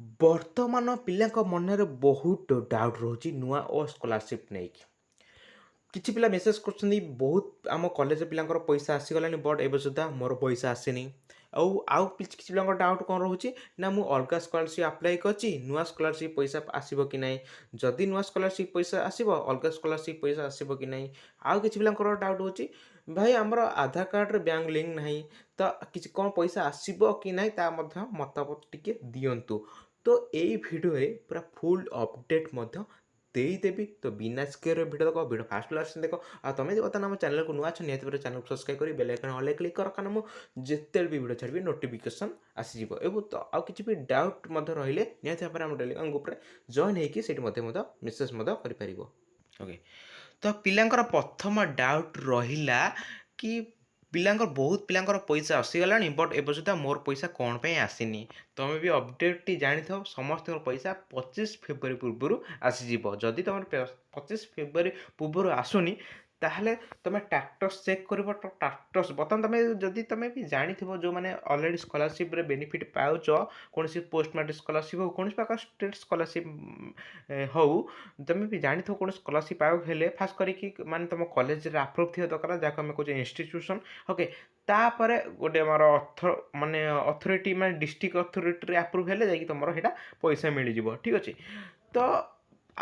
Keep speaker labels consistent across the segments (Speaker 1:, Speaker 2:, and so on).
Speaker 1: ବର୍ତ୍ତମାନ ପିଲାଙ୍କ ମନରେ ବହୁତ ଡାଉଟ୍ ରହୁଛି ନୂଆ ଓ ସ୍କଲାରସିପ୍ ନେଇକି। କିଛି ପିଲା ମେସେଜ୍ କରୁଛନ୍ତି ବହୁତ ଆମ କଲେଜ ପିଲାଙ୍କର ପଇସା ଆସିଗଲାଣି ବଟ୍ ଏବେ ସୁଦ୍ଧା ମୋର ପଇସା ଆସିନି। ଆଉ କିଛି କିଛି ପିଲାଙ୍କର ଡାଉଟ୍ କ'ଣ ରହୁଛି ନା ମୁଁ ଅଲଗା ସ୍କଲାରସିପ୍ ଆପ୍ଲାଏ କରିଛି ନୂଆ ସ୍କଲାରସିପ୍ ପଇସା ଆସିବ କି ନାହିଁ, ଯଦି ନୂଆ ସ୍କଲାରସିପ୍ ପଇସା ଆସିବ ଅଲଗା ସ୍କଲାରସିପ୍ ପଇସା ଆସିବ କି ନାହିଁ। ଆଉ କିଛି ପିଲାଙ୍କର ଡାଉଟ୍ ହେଉଛି ଭାଇ ଆମର ଆଧାର କାର୍ଡ଼ରେ ବ୍ୟାଙ୍କ ଲିଙ୍କ ନାହିଁ, ତ କିଛି କ'ଣ ପଇସା ଆସିବ କି ନାହିଁ ତା ମଧ୍ୟ ମତାମତ ଟିକେ ଦିଅନ୍ତୁ। ତ ଏଇ ଭିଡ଼ିଓରେ ପୁରା ଫୁଲ୍ ଅପଡ଼େଟ୍ ମଧ୍ୟ ଦେଇଦେବି। ତ ବିନା ସ୍କେୟାର ଭିଡ଼ିଓ ଦେଖ, ଭିଡ଼ିଓ ଫାଷ୍ଟ ଲାଷ୍ଟ ଦେଖ। ଆଉ ତୁମେ ଯଦି ବର୍ତ୍ତମାନ ଆମ ଚ୍ୟାନେଲକୁ ନୂଆ ଅଛ ନିହାତି ଭାବରେ ଚ୍ୟାନେଲକୁ ସବସ୍କ୍ରାଇବ୍ କରି ବେଲ୍ ଆଇକନ୍ ଅଲ୍ରେ କ୍ଲିକ୍ କର, କାରଣ ମୁଁ ଯେତେବେଳେ ବି ଭିଡ଼ିଓ ଛାଡ଼ିବି ନୋଟିଫିକେସନ୍ ଆସିଯିବ। ଏବଂ ତ ଆଉ କିଛି ବି ଡାଉଟ୍ ମଧ୍ୟ ରହିଲେ ନିହାତି ଭାବରେ ଆମ ଟେଲିଗ୍ରାମ ଗ୍ରୁପ୍ରେ ଜଏନ୍ ହେଇକି ସେଇଠି ମଧ୍ୟ ମେସେଜ୍ ମଧ୍ୟ କରିପାରିବ। ଓକେ, ତ ପିଲାଙ୍କର ପ୍ରଥମ ଡାଉଟ୍ ରହିଲା କି ବହୁତ ପିଲାଙ୍କର ପଇସା ଆସିଗଲାଣି ବଟ୍ ଏବେ ସୁଦ୍ଧା ମୋର ପଇସା କ'ଣ ପାଇଁ ଆସିନି। ତୁମେ ବି ଅପଡ଼େଟ୍ଟି ଜାଣିଥାଅ, ସମସ୍ତଙ୍କର ପଇସା 25 ଫେବୃଆରୀ ପୂର୍ବରୁ ଆସିଯିବ। ଯଦି ତୁମର 25 ଫେବୃଆରୀ ପୂର୍ବରୁ ଆସୁନି ତାହେଲେ ତୁମେ ଷ୍ଟାଟସ୍ ଚେକ୍ କରିବ। ତ ଷ୍ଟାଟସ୍ ବର୍ତ୍ତମାନ ତୁମେ ବି ଜାଣିଥିବ, ଯେଉଁମାନେ ଅଲରେଡ଼ି ସ୍କଲାରସିପ୍ରେ ବେନିଫିଟ୍ ପାଉଛ, କୌଣସି ପୋଷ୍ଟ ମ୍ୟାଟ୍ରିକ୍ ସ୍କଲାରସିପ୍ ହେଉ କୌଣସି ପ୍ରକାର ଷ୍ଟେଟ୍ ସ୍କଲାରସିପ୍ ହେଉ, ତୁମେ ବି ଜାଣିଥିବ କୌଣସି ସ୍କଲାରସିପ୍ ପାଇବାକୁ ହେଲେ ଫାଷ୍ଟ କରିକି ମାନେ ତୁମ କଲେଜରେ ଆପ୍ରୁଭ୍ ଥିବା ଦରକାର, ଯାହାକୁ ଆମେ କହୁଛେ ଇନଷ୍ଟିଟ୍ୟୁସନ୍। ଓକେ, ତାପରେ ଗୋଟେ ଆମର ଅଥରିଟି ମାନେ ଡିଷ୍ଟ୍ରିକ୍ଟ ଅଥରିଟିରେ ଆପ୍ରୁଭ୍ ହେଲେ ଯାଇକି ତୁମର ସେଇଟା ପଇସା ମିଳିଯିବ। ଠିକ୍ ଅଛି। ତ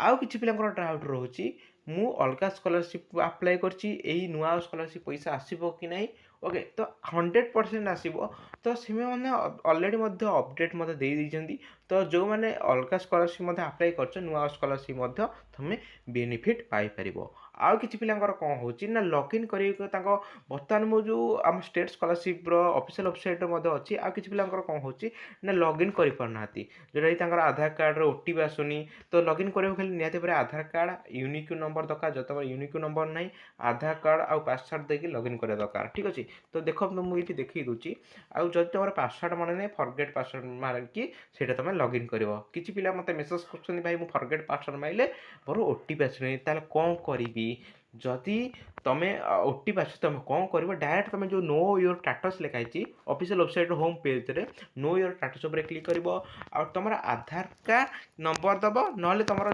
Speaker 1: ଆଉ କିଛି ପିଲାଙ୍କର ଡାଉଟ୍ ରହୁଛି ମୁଁ ଅଲଗା ସ୍କଲାରସିପ୍ ଆପ୍ଲାଏ କରିଛି, ଏଇ ନୂଆ ସ୍କଲାରସିପ୍ ପଇସା ଆସିବ କି ନାହିଁ। ଓକେ, ତ 100% ଆସିବ। ତ ସେମାନେ ଅଲରେଡ଼ି ମଧ୍ୟ ଅପଡ଼େଟ୍ ମଧ୍ୟ ଦେଇଦେଇଛନ୍ତି। ତ ଯେଉଁମାନେ ଅଲଗା ସ୍କଲାରସିପ୍ ମଧ୍ୟ ଆପ୍ଲାଏ କରିଛ ନୂଆ ସ୍କଲାରସିପ୍ ମଧ୍ୟ ତୁମେ ବେନିଫିଟ୍ ପାଇପାରିବ। ଆଉ କିଛି ପିଲାଙ୍କର କ'ଣ ହେଉଛି ନା ଲଗ୍ଇନ୍ କରିବାକୁ ତାଙ୍କ ବର୍ତ୍ତମାନ ମୁଁ ଯେଉଁ ଆମ ଷ୍ଟେଟ୍ ସ୍କଲାରସିପ୍ର ଅଫିସିଆଲ୍ ୱେବସାଇଟ୍ରେ ମଧ୍ୟ ଅଛି। ଆଉ କିଛି ପିଲାଙ୍କର କ'ଣ ହେଉଛି ନା ଲଗ୍ଇନ୍ କରିପାରୁନାହାନ୍ତି, ଯେଉଁଟାକି ତାଙ୍କର ଆଧାର କାର୍ଡ଼ରେ OTP ଆସୁନି। ତ ଲଗ୍ଇନ୍ କରିବାକୁ ହେଲେ ନିହାତି ଭାବରେ ଆଧାର କାର୍ଡ଼ ୟୁନିକ୍ ନମ୍ବର ଦରକାର। ଯଦି ତୁମର ୟୁନିକ୍ ନମ୍ବର ନାହିଁ, ଆଧାର କାର୍ଡ଼ ଆଉ ପାସୱାର୍ଡ଼ ଦେଇକି ଲଗ୍ଇନ୍ କରିବା ଦରକାର। ଠିକ୍ ଅଛି। ତ ଦେଖନ୍ତୁ ମୁଁ ଏଇଠି ଦେଖେଇ ଦେଉଛି। ଆଉ ଯଦି ତୁମର ପାସୱାର୍ଡ଼ ମନେ ନାହିଁ, ଫରଗେଟ୍ ପାସୱାର୍ଡ଼ ମାରିକି ସେଇଟା ତୁମେ ଲଗ୍ଇନ୍ କରିବ। କିଛି ପିଲା ମୋତେ ମେସେଜ୍ କରୁଛନ୍ତି ଭାଇ ମୁଁ ଫରଗେଟ୍ ପାସୱାର୍ଡ଼ ମାରିଲେ ମୋର OTP ଆସୁନି, ତାହେଲେ କ'ଣ କରିବି। ଯଦି ତୁମେ OTP ଆସୁଛି ତୁମେ କ'ଣ କରିବ, ଡାଇରେକ୍ଟ ତୁମେ ଯେଉଁ ନୋ ୟୋର୍ ଷ୍ଟାଟସ୍ ଲେଖା ହେଇଛି ଅଫିସିଆଲ୍ ୱେବସାଇଟ୍ର ହୋମ୍ ପେଜ୍ରେ ନୋ ୟୋର୍ ଷ୍ଟାଟସ୍ ଉପରେ କ୍ଲିକ୍ କରିବ। ଆଉ ତୁମର ଆଧାର କାର୍ଡ଼ ନମ୍ବର ଦେବ, ନହେଲେ ତୁମର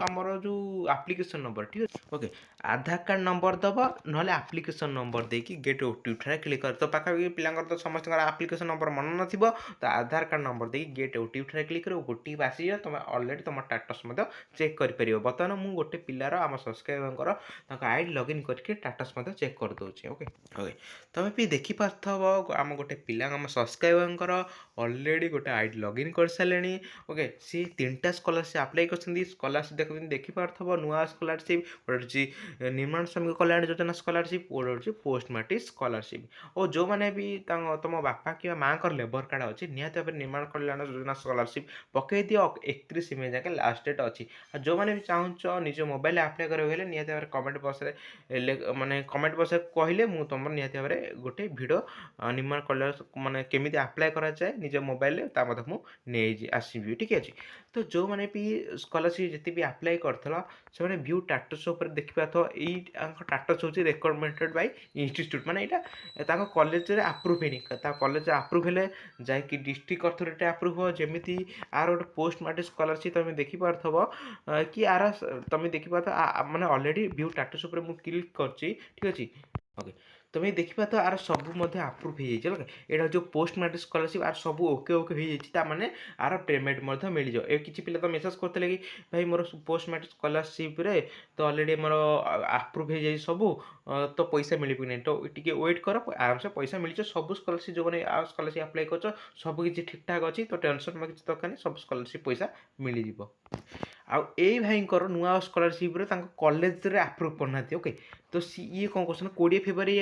Speaker 1: ଆମର ଯେଉଁ ଆପ୍ଲିକେସନ୍ ନମ୍ବର। ଠିକ୍ ଅଛି। ଓକେ, ଆଧାର କାର୍ଡ଼ ନମ୍ବର ଦେବ, ନହେଲେ ଆପ୍ଲିକେସନ୍ ନମ୍ବର ଦେଇକି ଗେଟ୍ OTP ଠାରେ କ୍ଲିକ୍ କର। ତ ପାଖାପାଖି ପିଲାଙ୍କର ତ ସମସ୍ତଙ୍କର ଆପ୍ଲିକେସନ୍ ନମ୍ବର ମନେ ନଥିବ, ତ ଆଧାର କାର୍ଡ଼ ନମ୍ବର ଦେଇକି ଗେଟ୍ OTP ଠାରେ କ୍ଲିକ୍ କରିବ। OTP ଆସିଯିବ, ତୁମେ ଅଲରେଡ଼ି ତୁମ ଷ୍ଟାଟସ୍ ମଧ୍ୟ ଚେକ୍ କରିପାରିବ। ବର୍ତ୍ତମାନ ମୁଁ ଗୋଟେ ପିଲାର ଆମ ସବସ୍କ୍ରାଇବରଙ୍କର ତାଙ୍କ ଆଇଡି ଲଗ୍ଇନ୍ କରିକି ଷ୍ଟାଟସ୍ ମଧ୍ୟ ଚେକ୍ କରିଦେଉଛି। ଓକେ, ତୁମେ ବି ଦେଖିପାରୁଥିବ ଆମ ଗୋଟେ ପିଲା ଆମ ସବସ୍କ୍ରାଇବରଙ୍କର ଅଲରେଡ଼ି ଗୋଟେ ଆଇଡି ଲଗ୍ଇନ୍ କରିସାରିଲେଣି। ଓକେ, ସିଏ 3ଟା ସ୍କଲାରସିପ୍ ଆପ୍ଲାଏ କରିଛନ୍ତି। ସ୍କଲାରସିପ୍ ଦେଖିପାରୁଥିବ ନୂଆ ସ୍କଲାରସିପ୍, ଗୋଟେ ହେଉଛି ନିର୍ମାଣ ଶ୍ରମିକ କଲ୍ୟାଣ ଯୋଜନା ସ୍କଲାରସିପ୍, ଗୋଟେ ହେଉଛି ପୋଷ୍ଟ ମ୍ୟାଟ୍ରିକ୍ ସ୍କଲାରସିପ୍। ଓ ଯେଉଁମାନେ ବି ତୁମ ବାପା କିମ୍ବା ମାଆଙ୍କର ଲେବର କାର୍ଡ଼ ଅଛି ନିହାତି ଭାବରେ ନିର୍ମାଣ କଲ୍ୟାଣ ଯୋଜନା ସ୍କଲାରସିପ୍ ପକାଇ ଦିଅ। 31 ମେ ଯାକେ ଲାଷ୍ଟ ଡେଟ୍ ଅଛି। ଆଉ ଯେଉଁମାନେ ବି ଚାହୁଁଛ ନିଜ ମୋବାଇଲରେ ଆପ୍ଲାଏ କରିବାକୁ ହେଲେ ନିହାତି ଭାବରେ କମେଣ୍ଟ ବକ୍ସରେ କହିଲେ ମୁଁ ତୁମର ନିହାତି ଭାବରେ ଗୋଟେ ଭିଡ଼ିଓ ନିର୍ମାଣ କଲ୍ୟାଣ ମାନେ କେମିତି ଆପ୍ଲାଏ କରାଯାଏ ନିଜ ମୋବାଇଲରେ ତା ମଧ୍ୟ ମୁଁ ଆସିବି। ଠିକ୍ ଅଛି। ତ ଯେଉଁମାନେ ବି ସ୍କଲାରସିପ୍ ଯେତେ ବି ଆପ୍ଲାଏ କରିଥିଲ ସେମାନେ ଭ୍ୟୁ ଷ୍ଟାଟସ୍ ଉପରେ ଦେଖିପାରୁଥିବ। ଏଇ ତାଙ୍କ ଷ୍ଟାଟସ୍ ହେଉଛି ରେକମେଣ୍ଡେଡ଼ ବାଇ ଇନଷ୍ଟିଚ୍ୟୁଟ୍, ମାନେ ଏଇଟା ତାଙ୍କ କଲେଜରେ ଆପ୍ରୁଭ୍ ହେଇନି। ତା କଲେଜରେ ଆପ୍ରୁଭ୍ ହେଲେ ଯାଇକି ଡିଷ୍ଟ୍ରିକ୍ଟ ଅଥରିଟି ଆପ୍ରୁଭ୍ ହେବ। ଯେମିତି ଆର ଗୋଟେ ପୋଷ୍ଟ ମ୍ୟାଟ୍ରିକ୍ ସ୍କଲାରସିପ୍ ତୁମେ ଦେଖିପାରୁଥିବ କି ଆର ତୁମେ ଦେଖିପାରୁଥିବ ମାନେ ଅଲରେଡ଼ି ଭ୍ୟୁ ଷ୍ଟାଟସ୍ ଉପରେ ମୁଁ କ୍ଲିକ୍ କରିଛି। ଠିକ୍ ଅଛି। ଓକେ, ତୁମେ ଦେଖିପାରୁଥିବ ଆର ସବୁ ମଧ୍ୟ ଆପ୍ରୁଭ୍ ହେଇଯାଇଛି। ଓକେ, ଏଇଟା ଯେଉଁ ପୋଷ୍ଟ ମ୍ୟାଟ୍ରିକ୍ ସ୍କଲାରସିପ୍ ଆର ସବୁ ଓକେ ହେଇଯାଇଛି, ତାମାନେ ଆର ପେମେଣ୍ଟ ମଧ୍ୟ ମିଳିଯିବ। ଏ କିଛି ପିଲା ତ ମେସେଜ୍ କରୁଥିଲେ କି ଭାଇ ମୋର ପୋଷ୍ଟ ମ୍ୟାଟ୍ରିକ୍ ସ୍କଲାରସିପ୍ରେ ତ ଅଲରେଡ଼ି ମୋର ଆପ୍ରୁଭ୍ ହେଇଯାଇଛି ସବୁ, ତ ପଇସା ମିଳିବ କି ନାହିଁ। ତ ଟିକେ ୱେଟ୍ କର, ଆରାମସେ ପଇସା ମିଳିଯିବ। ସବୁ ସ୍କଲାରସିପ୍ ଯେଉଁମାନେ ଆଉ ସ୍କଲାରସିପ୍ ଆପ୍ଲାଏ କରୁଛ ସବୁ କିଛି ଠିକ୍ଠାକ୍ ଅଛି, ତ ଟେନସନ୍ କିଛି ଦରକାର ନାହିଁ, ସବୁ ସ୍କଲାରସିପ୍ ପଇସା ମିଳିଯିବ। ଆଉ ଏଇ ଭାଇଙ୍କର ନୂଆ ସ୍କଲାରସିପ୍ରେ ତାଙ୍କ କଲେଜରେ ଆପ୍ରୁଭ୍ କରିନାହାନ୍ତି। ଓକେ, ତ ଇଏ କ'ଣ କରୁଛନ୍ତି 20 ଫେବୃଆରୀ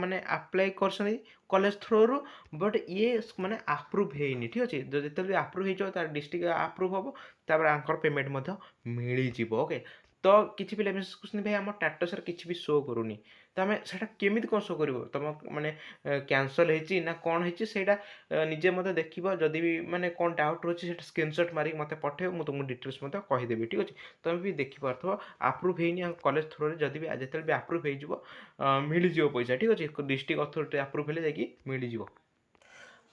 Speaker 1: ମାନେ ଆପ୍ଲାଏ କରିଛନ୍ତି କଲେଜ ଥ୍ରୋରୁ, ବଟ୍ ଇଏ ମାନେ ଆପ୍ରୁଭ୍ ହେଇନି। ଠିକ୍ ଅଛି। ଯେତେବେଳେ ଆପ୍ରୁଭ୍ ହେଇଯିବ ତାର ଡିଷ୍ଟ୍ରିକ୍ଟ ଆପ୍ରୁଭ୍ ହେବ, ତାପରେ ଆଙ୍କର ପେମେଣ୍ଟ ମଧ୍ୟ ମିଳିଯିବ। ଓକେ, ତ କିଛି ପିଲା ମେସେଜ୍ କରୁଛନ୍ତି ଭାଇ ଆମ ଷ୍ଟାଟସ୍ରେ କିଛି ବି ଶୋ କରୁନି, ତ ଆମେ ସେଇଟା କେମିତି କ'ଣ ଶୋ କରିବ। ତୁମ ମାନେ କ୍ୟାନସଲ୍ ହେଇଛି ନା କ'ଣ ହେଇଛି ସେଇଟା ନିଜେ ମଧ୍ୟ ଦେଖିବ। ଯଦି ବି ମାନେ କ'ଣ ଡାଉଟ୍ ରହୁଛି ସେଇଟା ସ୍କ୍ରିନଶଟ୍ ମାରିକି ମୋତେ ପଠାଇବ, ମୁଁ ତୁମକୁ ଡିଟେଲ୍ସ ମଧ୍ୟ କହିଦେବି। ଠିକ୍ ଅଛି। ତୁମେ ବି ଦେଖିପାରୁଥିବ ଆପ୍ରୁଭ୍ ହେଇନି ଆମ କଲେଜ ଥ୍ରୋରେ, ଯେତେବେଳେ ବି ଆପ୍ରୁଭ୍ ହେଇଯିବ ମିଳିଯିବ ପଇସା। ଠିକ୍ ଅଛି। ଡିଷ୍ଟ୍ରିକ୍ଟ ଅଥରିଟି ଆପ୍ରୁଭ୍ ହେଲେ ଯାଇକି ମିଳିଯିବ।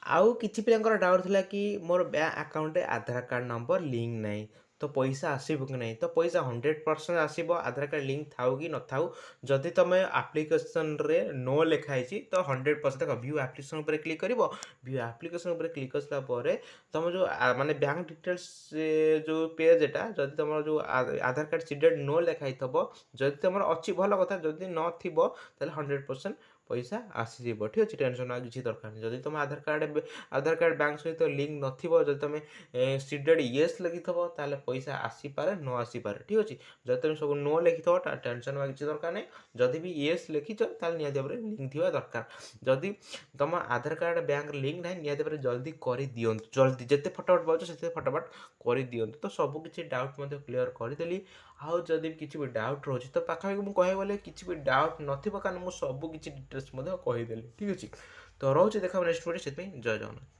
Speaker 1: ଆଉ କିଛି ପିଲାଙ୍କର ଡାଉଟ୍ ଥିଲା କି ମୋର ବ୍ୟାଙ୍କ ଆକାଉଣ୍ଟରେ ଆଧାର କାର୍ଡ଼ ନମ୍ବର ଲିଙ୍କ ନାହିଁ, ତ ପଇସା ଆସିବ କି ନାହିଁ? ତ ପଇସା 100% ଆସିବ, ଆଧାର କାର୍ଡ଼ ଲିଙ୍କ ଥାଉ କି ନଥାଉ। ଯଦି ତୁମେ ଆପ୍ଲିକେସନରେ ନୋ ଲେଖା ହେଇଛି ତ 100% ଦେଖ, ଭ୍ୟୁ ଆପ୍ଲିକେସନ୍ ଉପରେ କ୍ଲିକ୍ କରିବ। ଭ୍ୟୁ ଆପ୍ଲିକେସନ୍ ଉପରେ କ୍ଲିକ୍ କରିସାରିଲା ପରେ ତୁମ ଯେଉଁ ମାନେ ବ୍ୟାଙ୍କ ଡିଟେଲ୍ସ ଯେଉଁ ପେଜ୍ ଏଟା, ଯଦି ତୁମର ଯେଉଁ ଆଧାର କାର୍ଡ଼ ସିଡେଡ୍ ନୋ ଲେଖା ହେଇଥିବ, ଯଦି ତୁମର ଅଛି ଭଲ କଥା, ଯଦି ନଥିବ ତାହେଲେ 100% ପଇସା ଆସିଯିବ। ଠିକ୍ ଅଛି, ଟେନସନ୍ ଆଉ କିଛି ଦରକାର ନାହିଁ। ଯଦି ତୁମ ଆଧାର କାର୍ଡ଼ ବ୍ୟାଙ୍କ ସହିତ ଲିଙ୍କ ନଥିବ, ଯଦି ତୁମେ ସିଡେଡ୍ ୟେସ୍ ଲେଖିଥିବ ତାହେଲେ ପଇସା ଆସିପାରେ ନ ଆସିପାରେ। ଠିକ୍ ଅଛି, ଯଦି ତୁମେ ସବୁ ନୋ ଲେଖିଥିବ ତାହେଲେ ଟେନସନ୍ ହେବା କିଛି ଦରକାର ନାହିଁ। ଯଦି ବି ୟେସ୍ ଲେଖିଛ ତାହେଲେ ନିହାତି ଭାବରେ ଲିଙ୍କ ଥିବା ଦରକାର। ଯଦି ତୁମ ଆଧାର କାର୍ଡ଼ ବ୍ୟାଙ୍କ ଲିଙ୍କ ନାହିଁ, ନିହାତି ଭାବରେ ଜଲ୍ଦି କରିଦିଅନ୍ତୁ। ଜଲ୍ଦି ଯେତେ ଫଟାଫଟ ପାଉଛ ସେତେ ଫଟାଫଟ କରିଦିଅନ୍ତୁ। ତ ସବୁ କିଛି ଡାଉଟ୍ ମଧ୍ୟ କ୍ଲିୟର କରିଦେଲି। ଆଉ ଯଦି କିଛି ବି ଡାଉଟ୍ ରହୁଛି ତ ପାଖାପାଖି ମୁଁ କହିବାକୁ ଗଲେ କିଛି ବି ଡାଉଟ୍ ନଥିବ, କାରଣ ମୁଁ ସବୁ କିଛି ଡିଟେଲ୍ସ ମଧ୍ୟ କହିଦେଲି। ଠିକ୍ ଅଛି, ତ ରହୁଛି, ଦେଖା ନେକ୍ସଟ ଭିଡ଼ିଓ। ସେଥିପାଇଁ ଜୟ ଜଗନ୍ନାଥ।